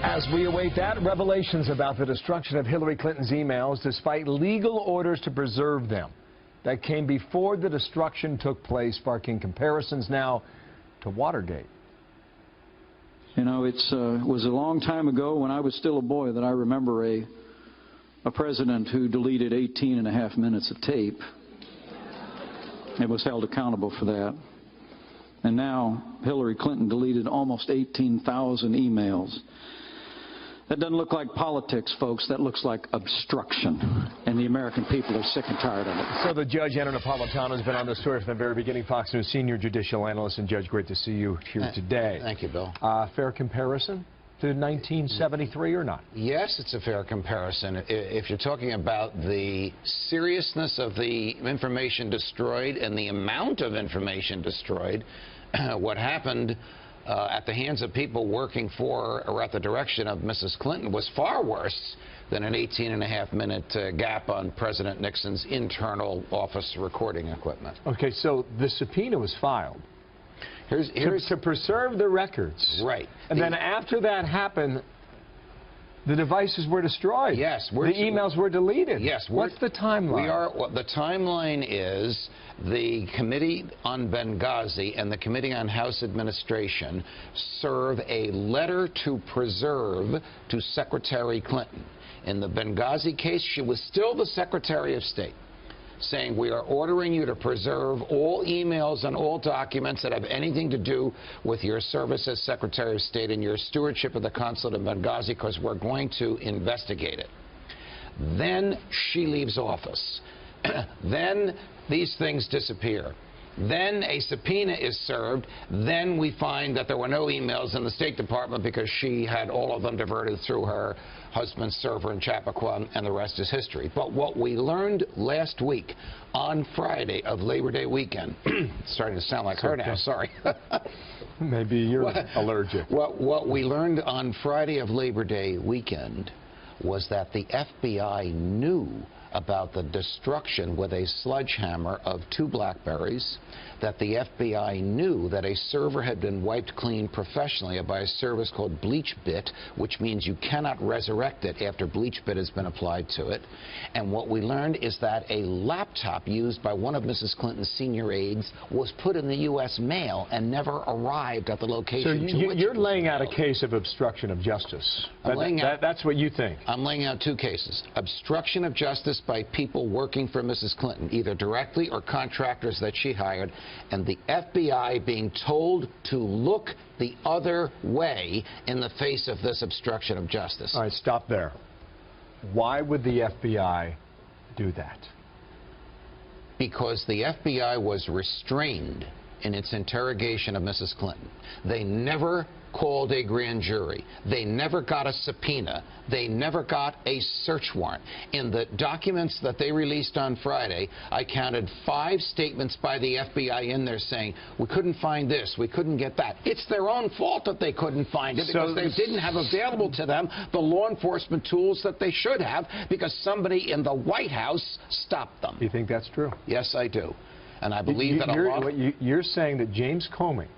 As we await that, revelations about the destruction of Hillary Clinton's emails despite legal orders to preserve them. That came before the destruction took place, sparking comparisons now to Watergate. You know, it was a long time ago when I was still a boy that I remember a president who deleted 18.5 minutes of tape. It was held accountable for that. And now Hillary Clinton deleted almost 18,000 emails. That doesn't look like politics, folks. That looks like obstruction. And the American people are sick and tired of it. So the judge, Napolitano, has been on the story from the very beginning. Fox News senior judicial analyst. And Judge, great to see you here today. Thank you, Bill. Fair comparison to 1973 or not? Yes, it's a fair comparison. If you're talking about the seriousness of the information destroyed and the amount of information destroyed, what happened at the hands of people working for or at the direction of Mrs. Clinton was far worse than an 18.5-minute gap on President Nixon's internal office recording equipment. Okay, so the subpoena was filed. Here's to preserve the records. Right. And then after that happened, the devices were destroyed. Yes. The emails were deleted. Yes. What's the timeline? The timeline is the Committee on Benghazi and the Committee on House Administration serve a letter to preserve to Secretary Clinton. In the Benghazi case, she was still the Secretary of State, saying we are ordering you to preserve all emails and all documents that have anything to do with your service as Secretary of State and your stewardship of the consulate in Benghazi, because we're going to investigate it. Then she leaves office. Then these things disappear. Then a subpoena is served. Then we find that there were no emails in the State Department because she had all of them diverted through her husband's server in Chappaqua, and the rest is history. But what we learned last week on Friday of Labor Day weekend, starting to sound like her now, sorry. Maybe you're allergic. What we learned on Friday of Labor Day weekend was that the FBI knew about the destruction with a sledgehammer of 2 BlackBerries, that the FBI knew that a server had been wiped clean professionally by a service called BleachBit, which means you cannot resurrect it after BleachBit has been applied to it. And what we learned is that a laptop used by one of Mrs. Clinton's senior aides was put in the U.S. mail and never arrived at the location. So you're laying out a case of obstruction of justice. That's what you think. I'm laying out 2 cases. Obstruction of justice by people working for Mrs. Clinton, either directly or contractors that she hired, and the FBI being told to look the other way in the face of this obstruction of justice. All right, stop there. Why would the FBI do that? Because the FBI was restrained in its interrogation of Mrs. Clinton. They never called a grand jury. They never got a subpoena. They never got a search warrant. In the documents that they released on Friday, I counted 5 statements by the FBI in there saying, we couldn't find this, we couldn't get that. It's their own fault that they couldn't find it, because they didn't have available to them the law enforcement tools that they should have, because somebody in the White House stopped them. You think that's true? Yes, I do. And I believe that you're saying that James Comey,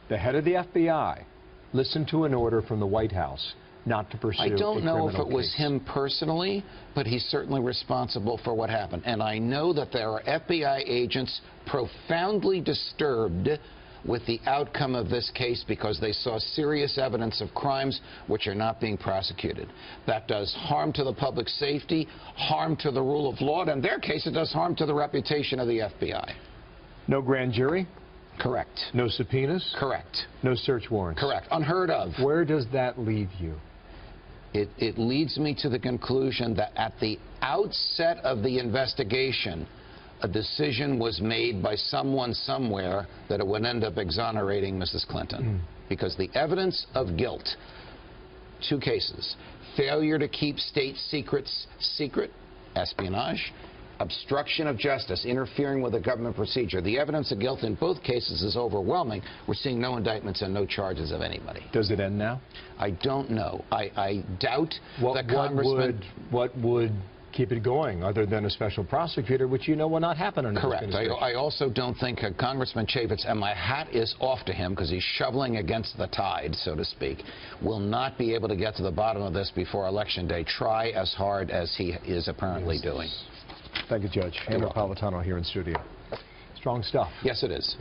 the head of the FBI, listened to an order from the White House not to pursue a criminal case. I don't know if it was him personally, but he's certainly responsible for what happened. And I know that there are FBI agents profoundly disturbed with the outcome of this case because they saw serious evidence of crimes which are not being prosecuted. That does harm to the public safety, harm to the rule of law, and in their case it does harm to the reputation of the FBI. No grand jury? Correct. No subpoenas? Correct. No search warrants? Correct. Unheard of. Where does that leave you? It leads me to the conclusion that at the outset of the investigation, a decision was made by someone somewhere that it would end up exonerating Mrs. Clinton. Because the evidence of guilt, 2 cases, failure to keep state secrets secret, espionage, obstruction of justice, interfering with a government procedure. The evidence of guilt in both cases is overwhelming. We're seeing no indictments and no charges of anybody. Does it end now? I don't know. I doubt that Congressman... What would keep it going other than a special prosecutor, which you know will not happen under this Correct. administration. I also don't think Congressman Chaffetz, and my hat is off to him because he's shoveling against the tide, so to speak, will not be able to get to the bottom of this before Election Day. Try as hard as he is apparently doing. Thank you, Judge. Napolitano here in studio. Strong stuff. Yes, it is.